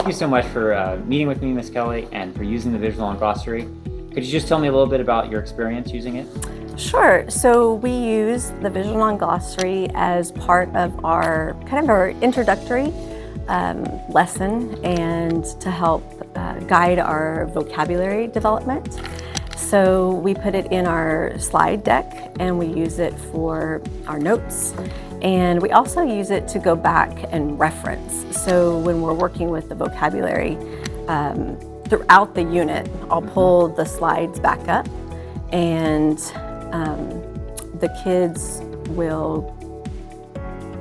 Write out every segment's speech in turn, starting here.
thank you so much for meeting with me, Ms. Kelly, and for using the visual non-glossary. Could you just tell me a little bit about your experience using it? Sure. So we use the visual non-glossary as part of our introductory lesson and to help guide our vocabulary development. So we put it in our slide deck and we use it for our notes. And we also use it to go back and reference. So when we're working with the vocabulary throughout the unit, I'll pull the slides back up and the kids will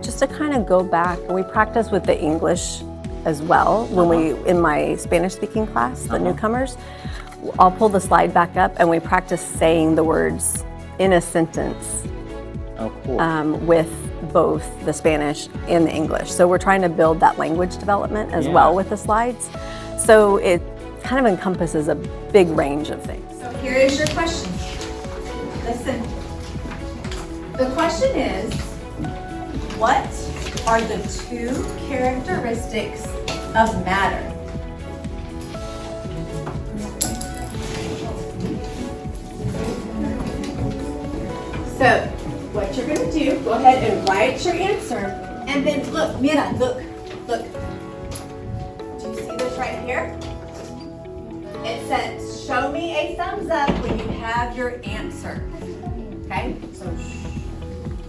just to kind of go back, and we practice with the English as well. When in my Spanish speaking class, the newcomers, I'll pull the slide back up and we practice saying the words in a sentence. Oh, cool. With both the Spanish and the English. So we're trying to build that language development as well with the slides. So it kind of encompasses a big range of things. So here is your question. Listen. The question is, what are the two characteristics of matter? So, what you're going to do, go ahead and write your answer, and then look, mira, look. Do you see this right here? It says, show me a thumbs up when you have your answer. Okay, so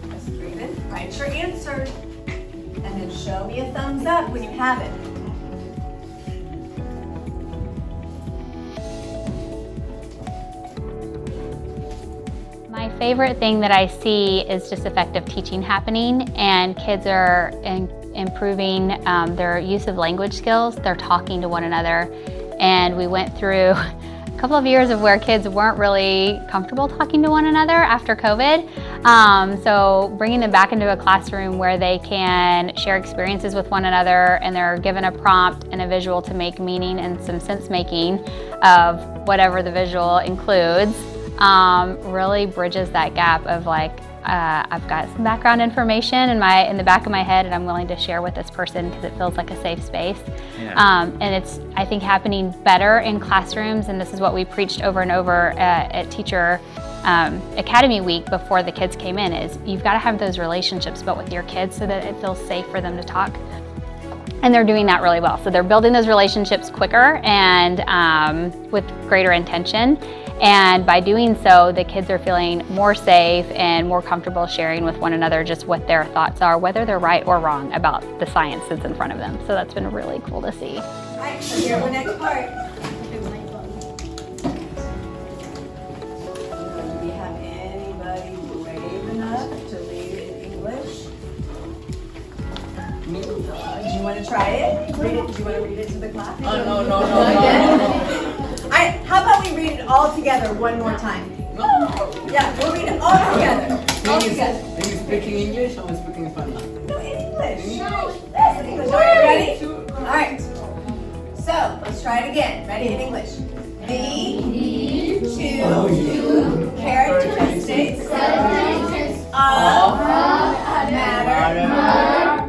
let's breathe in, write your answer, and then show me a thumbs up when you have it. My favorite thing that I see is just effective teaching happening, and kids are improving their use of language skills. They're talking to one another, and we went through a couple of years of where kids weren't really comfortable talking to one another after COVID. So bringing them back into a classroom where they can share experiences with one another, and they're given a prompt and a visual to make meaning and some sense making of whatever the visual includes. Really bridges that gap of like, I've got some background information in the back of my head and I'm willing to share with this person because it feels like a safe space. And it's, I think, happening better in classrooms, and this is what we preached over and over at Teacher Academy Week before the kids came in, is you've got to have those relationships built with your kids so that it feels safe for them to talk. And they're doing that really well. So they're building those relationships quicker and with greater intention. And by doing so, the kids are feeling more safe and more comfortable sharing with one another just what their thoughts are, whether they're right or wrong about the science that's in front of them. So that's been really cool to see. All right, so here's the next part. Do we have anybody brave enough to read it in English? Do you want to try it? Read it? Do you want to read it to the class? No. All right, how about we read it all together one more time? Yeah, we'll read it all together. All together. Are you speaking English or speaking Spanish? No, in English. Yes, in English. Are you ready? All right. So, let's try it again. Ready in English. The two characteristics of matter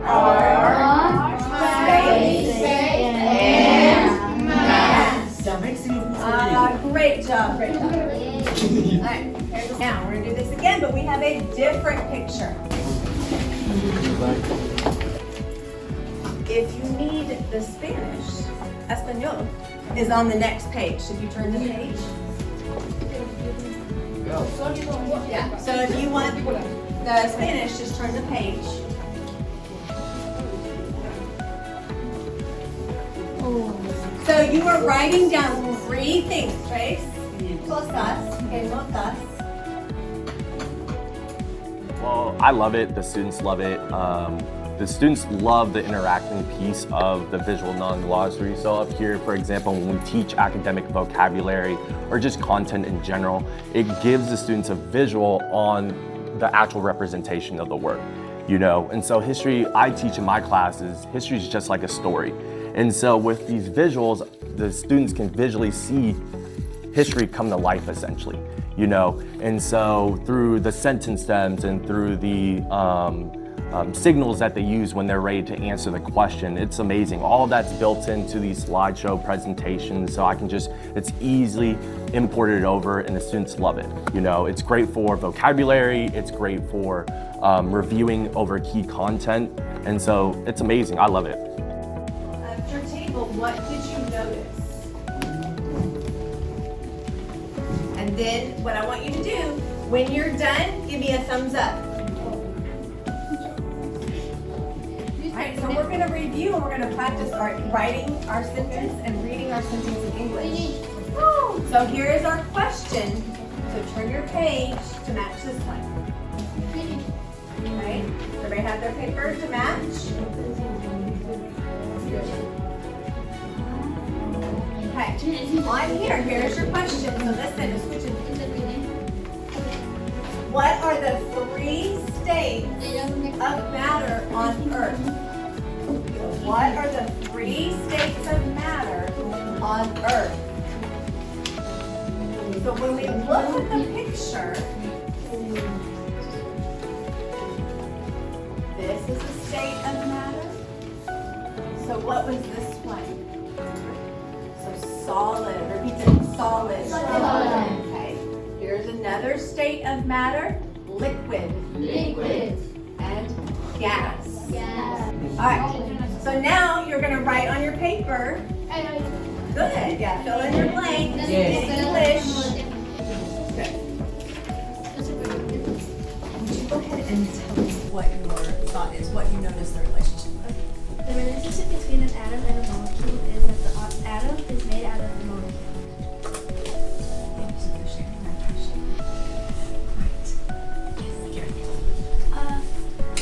are space and mass. Great job. All right, now we're going to do this again, but we have a different picture. If you need the Spanish, Espanol is on the next page. If you turn the page. Yeah, so if you want the Spanish, just turn the page. So you are writing down three things, Trace. Cosas que notas. Well, I love it. The students love it. The students love the interacting piece of the visual non-glossary. So up here, for example, when we teach academic vocabulary or just content in general, it gives the students a visual on the actual representation of the word, you know? And so history, I teach in my classes, history is just like a story. And so with these visuals, the students can visually see history come to life essentially, you know? And so through the sentence stems and through the signals that they use when they're ready to answer the question. It's amazing. All of that's built into these slideshow presentations, so it's easily imported over and the students love it. You know, it's great for vocabulary, it's great for reviewing over key content, and so it's amazing. I love it. At your table, what did you notice? And then what I want you to do, when you're done, give me a thumbs up. All right, so we're going to review and we're going to practice writing our sentence and reading our sentence in English. So here is our question. So turn your page to match this one. Okay, everybody have their paper to match? Okay, on here, here's your question. So listen, switch it. What are the 3 states of matter on Earth? What are the 3 states of matter on Earth? So when we look at the picture, this is a state of matter. So what was this one? So solid. Repeat it. Solid. Okay. Here's another state of matter. Liquid. And gas. All right. So now you're going to write on your paper. Good. Yeah. Fill in your blanks in English. Good. Would you go ahead and tell me what your thought is? What you notice the relationship with? The relationship between an atom and a molecule is that the atom is made out of the molecule. Thank you for sharing that question. Right. Yes, Gary.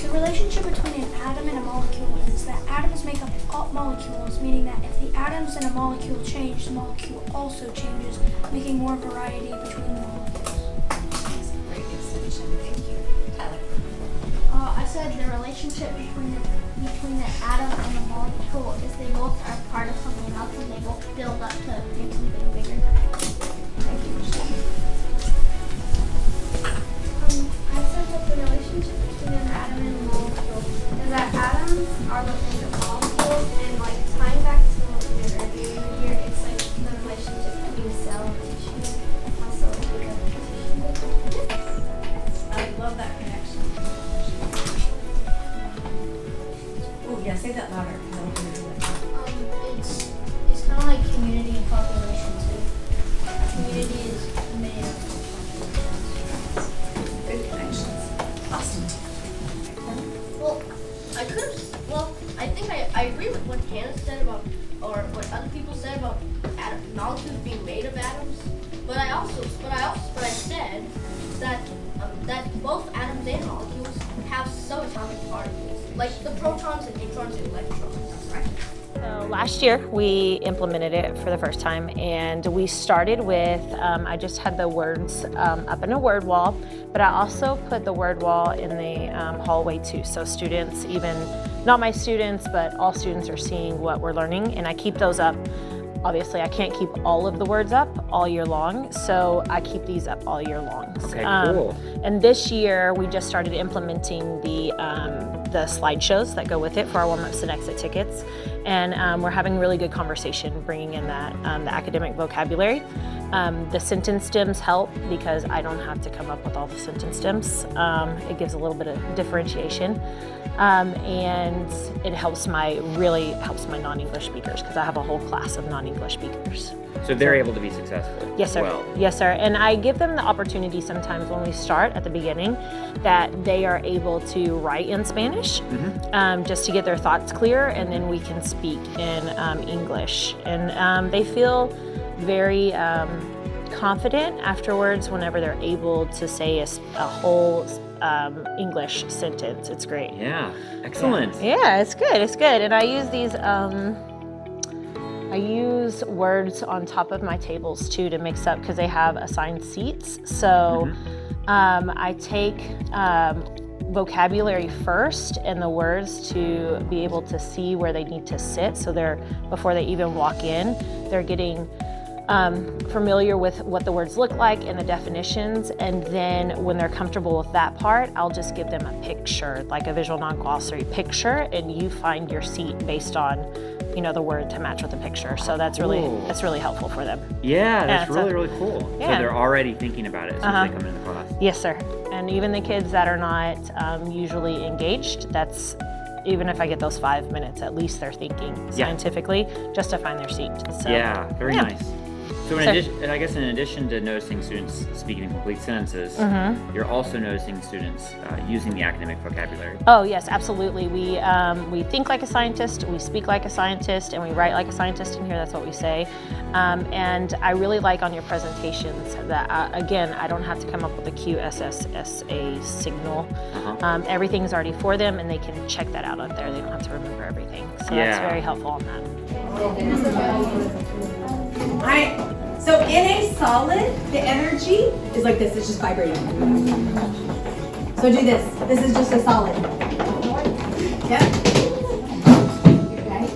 The relationship between an atom and a molecule is that atoms make up all molecules, meaning that if the atoms in a molecule change, the molecule also changes, making more variety between the molecules. That's a great extension. Thank you. Tyler. I said the relationship between the atom and the molecule is they both are part of something else and they both build up to make something bigger. Thank you, Michelle. I said that the relationship between an atom and a molecule is that atoms are looking at molecules, and like tying back to what we did earlier in the year, it's like the relationship between cell and tissue, how cells make up tissue. I love that connection. Oh, yeah, say that louder. It's kind of like community and population too. Community is made up of populations. Good connections. Awesome. I think I agree with what Hannah said about, or what other people said about molecules being made of atoms. But I said that both atoms and molecules have subatomic particles, like the protons and neutrons and electrons, right? So last year we implemented it for the first time, and we started with, I just had the words up in a word wall, but I also put the word wall in the hallway too. So students, even not my students, but all students are seeing what we're learning, and I keep those up. Obviously, I can't keep all of the words up all year long, so I keep these up all year long. Okay, cool. And this year, we just started implementing the slideshows that go with it for our warm-ups and exit tickets. And we're having really good conversation bringing in that, the academic vocabulary. The sentence stems help because I don't have to come up with all the sentence stems. It gives a little bit of differentiation. And it really helps my non-English speakers because I have a whole class of non-English speakers. So they're able to be successful. Yes, sir. Well. Yes, sir. And I give them the opportunity sometimes when we start at the beginning that they are able to write in Spanish just to get their thoughts clear, and then we can speak in English. And they feel very confident afterwards whenever they're able to say a whole English sentence. It's great. Yeah, excellent. Yeah, it's good. It's good. And I use these. I use words on top of my tables too to mix up because they have assigned seats. So I take vocabulary first and the words to be able to see where they need to sit. So before they even walk in, they're getting familiar with what the words look like and the definitions, and then when they're comfortable with that part, I'll just give them a picture, like a visual non-glossary picture, and you find your seat based on, you know, the word to match with the picture. So that's really helpful for them. Yeah, that's Yeah, really cool. Yeah. So they're already thinking about it as soon as they come into the class. Yes, sir. And even the kids that are not usually engaged, that's, even if I get those 5 minutes, at least they're thinking scientifically just to find their seat. So, Yeah, very yeah. nice. So in addition to noticing students speaking in complete sentences, you're also noticing students using the academic vocabulary. Oh yes, absolutely. We think like a scientist, we speak like a scientist, and we write like a scientist in here. That's what we say. And I really like on your presentations that again, I don't have to come up with a QSSSA signal. Everything's already for them, and they can check that out up there. They don't have to remember everything. So that's very helpful on that. All right, so in a solid, the energy is like this, it's just vibrating. So do this, this is just a solid. Yep. Okay.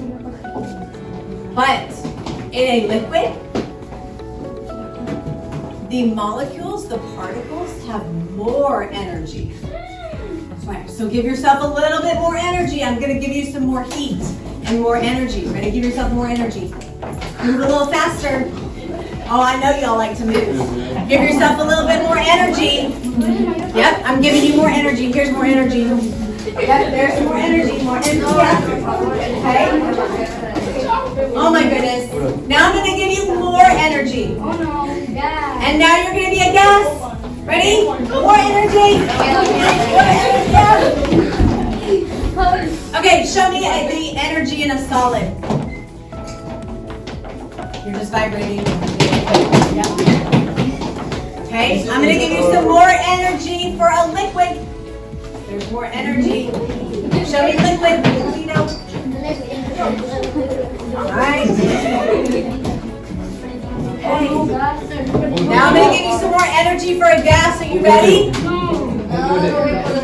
But in a liquid, the molecules, the particles have more energy. That's right, so give yourself a little bit more energy. I'm gonna give you some more heat and more energy. Ready? Give yourself more energy. Move a little faster. Oh, I know y'all like to move. Give yourself a little bit more energy. Yep, I'm giving you more energy. Here's more energy. Yep, there's some more energy. More energy. Okay. Oh my goodness. Now I'm going to give you more energy. And now you're going to be a gas. Ready? More energy. Okay, show me the energy in a solid. You're just vibrating. Okay, I'm going to give you some more energy for a liquid. There's more energy. Show me liquid. Alright. Okay. Now I'm going to give you some more energy for a gas. Are you ready?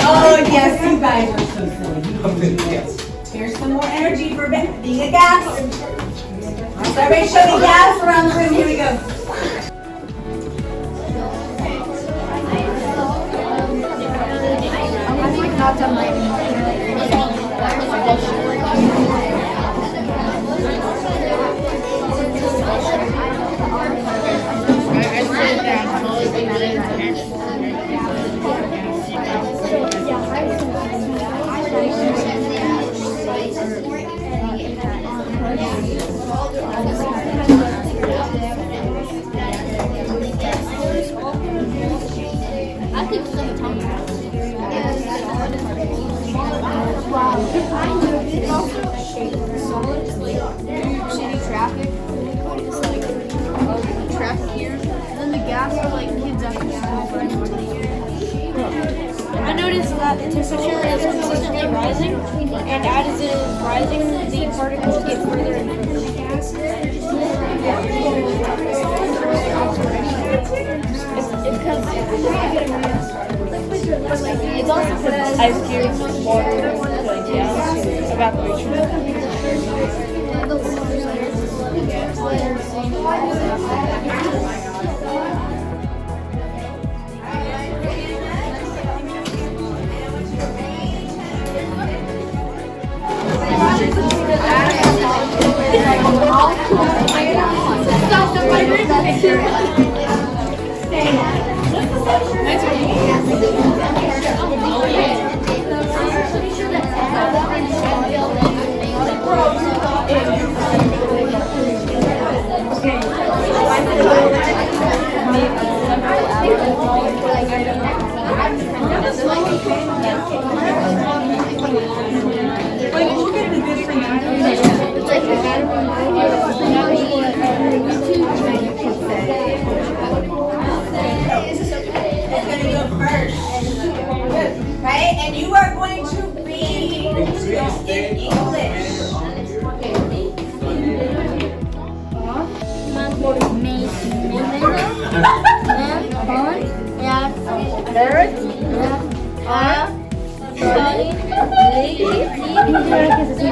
Oh, yes, you guys are so silly. Here's some more energy for being a gas. So everybody show me gas around the room. Here we go. I noticed that the temperature is consistently rising, and as it is rising, the particles get further and further. It's because it's also because ice cubes, water, evaporation. Right? And you are going to read in English.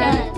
Study.